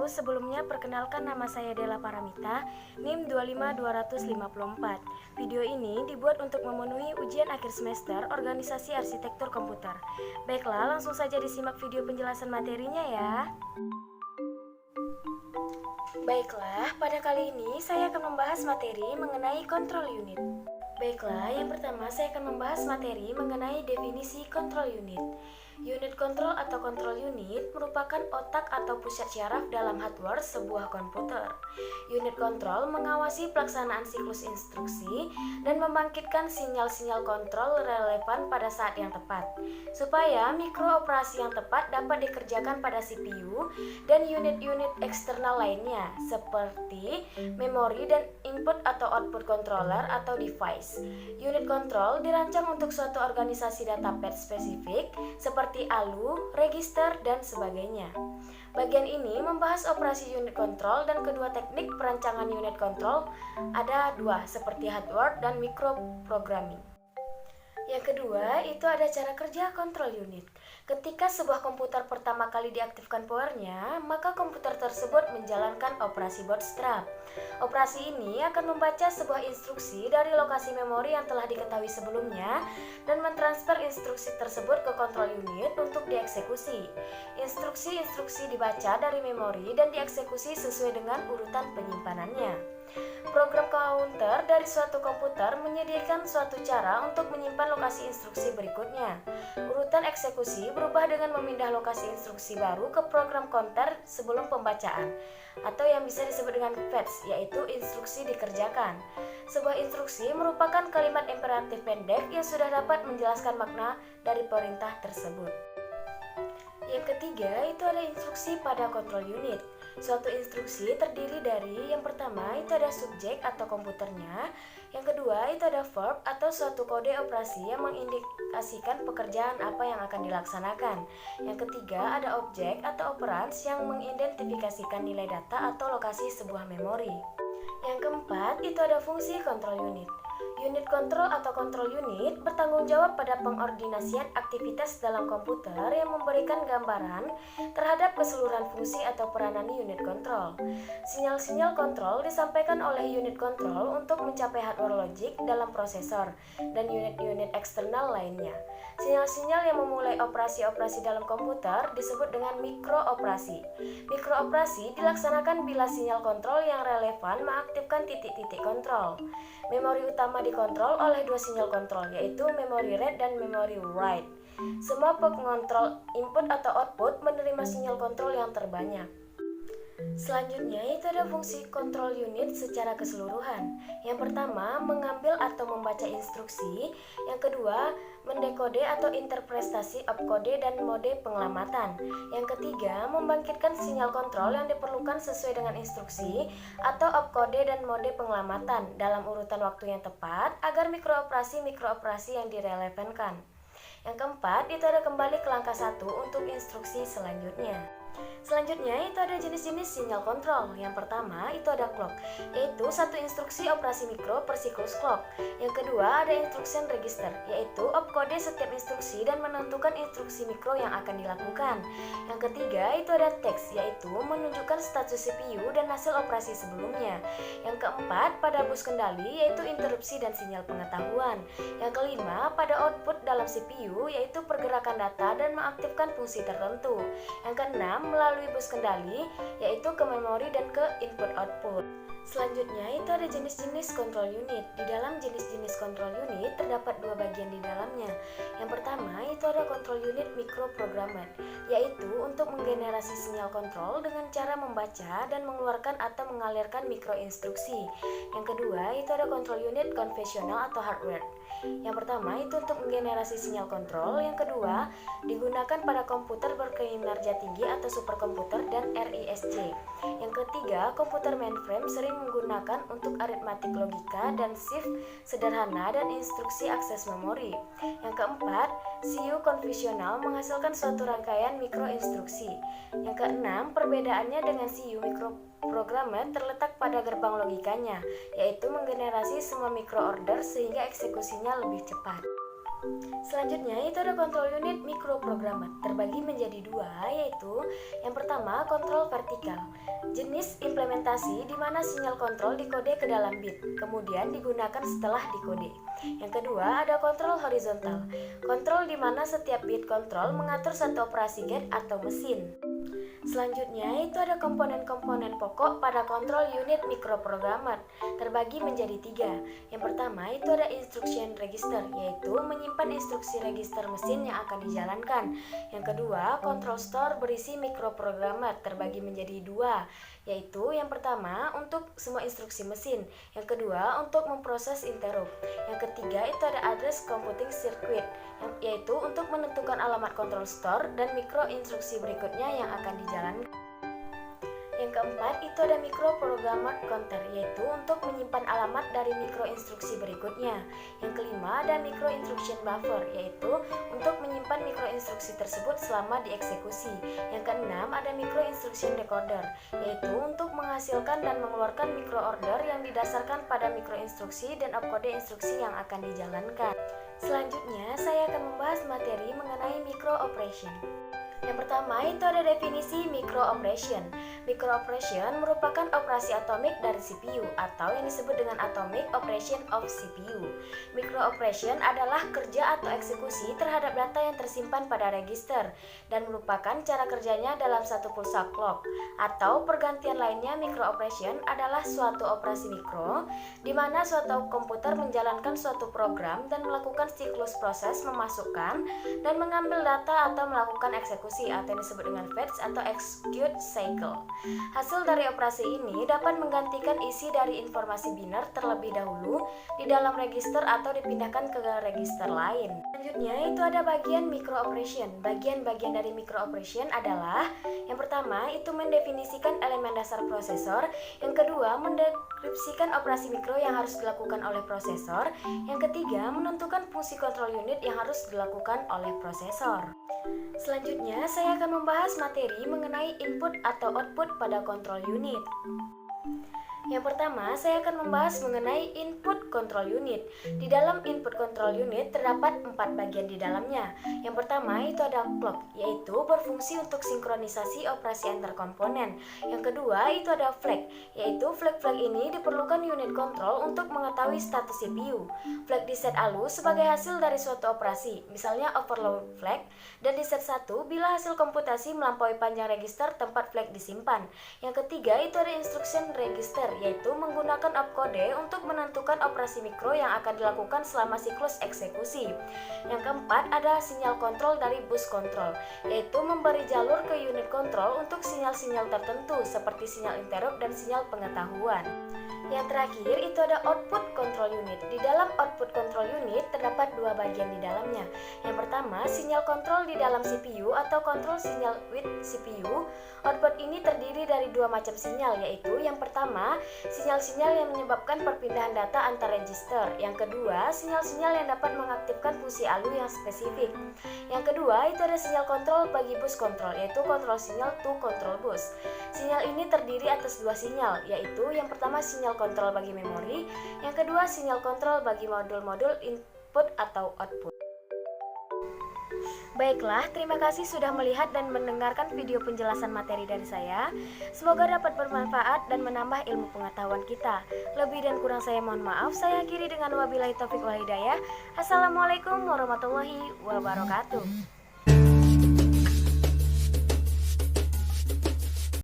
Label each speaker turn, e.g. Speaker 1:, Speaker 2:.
Speaker 1: sebelumnya perkenalkan nama saya Della Paramita, NIM 25254. Video ini dibuat untuk memenuhi ujian akhir semester Organisasi Arsitektur Komputer. Baiklah, langsung saja disimak video penjelasan materinya ya. Baiklah, pada kali ini saya akan membahas materi mengenai control unit. Baiklah, yang pertama saya akan membahas materi mengenai definisi control unit. Unit control atau control unit merupakan otak atau pusat syaraf dalam hardware sebuah komputer. Unit control mengawasi pelaksanaan siklus instruksi dan membangkitkan sinyal-sinyal kontrol relevan pada saat yang tepat, supaya mikrooperasi yang tepat dapat dikerjakan pada CPU dan unit-unit eksternal lainnya, seperti memori dan input atau output controller atau device. Unit control dirancang untuk suatu organisasi datapad spesifik, seperti ALU, register, dan sebagainya. Bagian ini membahas operasi unit control dan kedua teknik perancangan unit control ada dua, seperti hardware dan microprogramming. Yang kedua, itu ada cara kerja control unit. Ketika sebuah komputer pertama kali diaktifkan powernya, maka komputer tersebut menjalankan operasi bootstrap. Operasi ini akan membaca sebuah instruksi dari lokasi memori yang telah diketahui sebelumnya dan mentransfer instruksi tersebut ke control unit untuk dieksekusi. Instruksi-instruksi dibaca dari memori dan dieksekusi sesuai dengan urutan penyimpanannya. Program counter dari suatu komputer menyediakan suatu cara untuk menyimpan lokasi instruksi berikutnya. Urutan eksekusi berubah dengan memindah lokasi instruksi baru ke program counter sebelum pembacaan, atau yang bisa disebut dengan fetch, yaitu instruksi dikerjakan. Sebuah instruksi merupakan kalimat imperatif pendek yang sudah dapat menjelaskan makna dari perintah tersebut. Yang ketiga, itu ada instruksi pada control unit. Suatu instruksi terdiri dari, yang pertama itu ada subjek atau komputernya, yang kedua itu ada verb atau suatu kode operasi yang mengindikasikan pekerjaan apa yang akan dilaksanakan, yang ketiga ada objek atau operands yang mengidentifikasikan nilai data atau lokasi sebuah memori. Yang keempat itu ada fungsi control unit. Unit control atau control unit bertanggung jawab pada pengordinasian aktivitas dalam komputer yang memberikan gambaran terhadap keseluruhan fungsi atau peranan unit control. Sinyal-sinyal kontrol disampaikan oleh unit control untuk mencapai hardware logic dalam prosesor dan unit-unit eksternal lainnya. Sinyal-sinyal yang memulai operasi-operasi dalam komputer disebut dengan mikrooperasi. Mikrooperasi dilaksanakan bila sinyal kontrol yang relevan mengaktifkan titik-titik kontrol. Memori utama dikontrol oleh dua sinyal kontrol, yaitu memory read dan memory write. Semua pengontrol input atau output menerima sinyal kontrol yang terbanyak. Selanjutnya itu ada fungsi control unit secara keseluruhan. Yang pertama, mengambil atau membaca instruksi. Yang kedua, mendekode atau interpretasi opkode dan mode pengelamatan. Yang ketiga, membangkitkan sinyal kontrol yang diperlukan sesuai dengan instruksi atau opkode dan mode pengelamatan dalam urutan waktu yang tepat agar mikrooperasi yang direlevankan. Yang keempat, itu ada kembali ke langkah 1 untuk instruksi selanjutnya. Selanjutnya itu ada jenis-jenis sinyal kontrol. Yang pertama itu ada clock, yaitu satu instruksi operasi mikro per siklus clock. Yang kedua ada instruction register, yaitu opkode setiap instruksi dan menentukan instruksi mikro yang akan dilakukan. Yang ketiga itu ada text, yaitu menunjukkan status CPU dan hasil operasi sebelumnya. Yang keempat pada bus kendali, yaitu interupsi dan sinyal pengetahuan. Yang kelima pada output dalam CPU, yaitu pergerakan data dan mengaktifkan fungsi tertentu. Yang keenam melalui bus kendali, yaitu ke memori dan ke input-output. Selanjutnya itu ada jenis-jenis control unit. Di dalam jenis-jenis control unit terdapat dua bagian di dalamnya. Yang pertama itu ada control unit microprogrammer, yaitu untuk menggenerasi sinyal kontrol dengan cara membaca dan mengeluarkan atau mengalirkan mikroinstruksi. Yang kedua itu ada control unit konvensional atau hardware. Yang pertama itu untuk menggenerasi sinyal kontrol, yang kedua digunakan pada komputer berkinerja tinggi atau superkomputer dan RISC. Yang ketiga, komputer mainframe sering menggunakan untuk aritmatik logika dan shift sederhana dan instruksi akses memori. Yang keempat, CPU konvensional menghasilkan suatu rangkaian mikroinstruksi. Yang keenam, perbedaannya dengan CPU mikroprogrammer terletak pada gerbang logikanya, yaitu menggenerasi semua mikroorder sehingga eksekusinya lebih cepat. Selanjutnya itu ada kontrol unit mikroprogramer, terbagi menjadi dua, yaitu yang pertama kontrol vertikal, jenis implementasi di mana sinyal kontrol dikode ke dalam bit, kemudian digunakan setelah dikode. Yang kedua ada kontrol horizontal, kontrol di mana setiap bit kontrol mengatur satu operasi gate atau mesin. Selanjutnya itu ada komponen-komponen pokok pada kontrol unit mikroprogramer, terbagi menjadi tiga. Yang pertama itu ada instruction register, yaitu menyimpan instruksi register mesin yang akan dijalankan. Yang kedua control store berisi mikroprogramer, terbagi menjadi dua, yaitu yang pertama untuk semua instruksi mesin, yang kedua untuk memproses interrupt, yang ketiga itu ada address computing circuit, yaitu untuk menentukan alamat control store dan mikro instruksi berikutnya yang akan dijalankan. Yang keempat itu ada mikroprogramer counter, yaitu untuk menyimpan alamat dari mikro instruksi berikutnya. Yang kelima ada mikro instruction buffer, yaitu untuk menyimpan mikro instruksi tersebut selama dieksekusi. Yang keenam ada mikro instruction decoder, yaitu untuk menghasilkan dan mengeluarkan mikro order yang didasarkan pada mikro instruksi dan opkode instruksi yang akan dijalankan. Selanjutnya saya akan membahas materi mengenai micro operation. Yang pertama itu ada definisi micro operation. Micro operation merupakan operasi atomik dari CPU atau yang disebut dengan atomic operation of CPU. Micro operation adalah kerja atau eksekusi terhadap data yang tersimpan pada register dan merupakan cara kerjanya dalam satu pulsa clock. Atau pergantian lainnya, micro operation adalah suatu operasi mikro di mana suatu komputer menjalankan suatu program dan melakukan siklus proses memasukkan dan mengambil data atau melakukan eksekusi atau yang disebut dengan fetch atau execute cycle. Hasil dari operasi ini dapat menggantikan isi dari informasi biner terlebih dahulu di dalam register atau dipindahkan ke register lain. Selanjutnya itu ada bagian micro operation. Bagian-bagian dari micro operation adalah yang pertama itu mendefinisikan elemen dasar prosesor, yang kedua mendeskripsikan operasi mikro yang harus dilakukan oleh prosesor, yang ketiga menentukan fungsi kontrol unit yang harus dilakukan oleh prosesor. Selanjutnya, saya akan membahas materi mengenai input atau output pada kontrol unit. Yang pertama, saya akan membahas mengenai input control unit. Di dalam input control unit terdapat 4 bagian di dalamnya. Yang pertama itu ada clock, yaitu berfungsi untuk sinkronisasi operasi antar komponen. Yang kedua itu ada flag, yaitu flag-flag ini diperlukan unit control untuk mengetahui status CPU. Flag diset halus sebagai hasil dari suatu operasi, misalnya overload flag, dan diset 1 bila hasil komputasi melampaui panjang register tempat flag disimpan. Yang ketiga itu ada instruction register, yaitu menggunakan opkode untuk menentukan operasi mikro yang akan dilakukan selama siklus eksekusi. Yang keempat ada sinyal kontrol dari bus control, yaitu memberi jalur ke unit kontrol untuk sinyal-sinyal tertentu seperti sinyal interrupt dan sinyal pengetahuan. Yang terakhir itu ada output control unit. Di dalam output control unit terdapat 2 bagian di dalamnya. Yang pertama, sinyal kontrol di dalam CPU atau kontrol sinyal with CPU. Output ini terdiri dari 2 macam sinyal, yaitu yang pertama, sinyal-sinyal yang menyebabkan perpindahan data antar register. Yang kedua, sinyal-sinyal yang dapat mengaktifkan fungsi ALU yang spesifik. Yang kedua, itu ada sinyal kontrol bagi bus control, yaitu kontrol sinyal to control bus. Sinyal ini terdiri atas 2 sinyal, yaitu yang pertama sinyal kontrol bagi memori, yang kedua sinyal kontrol bagi modul-modul input atau output. Baiklah, terima kasih sudah melihat dan mendengarkan video penjelasan materi dari saya. Semoga dapat bermanfaat dan menambah ilmu pengetahuan kita. Lebih dan kurang saya mohon maaf. Saya akhiri dengan wabillahi taufik wal hidayah. Assalamualaikum warahmatullahi wabarakatuh.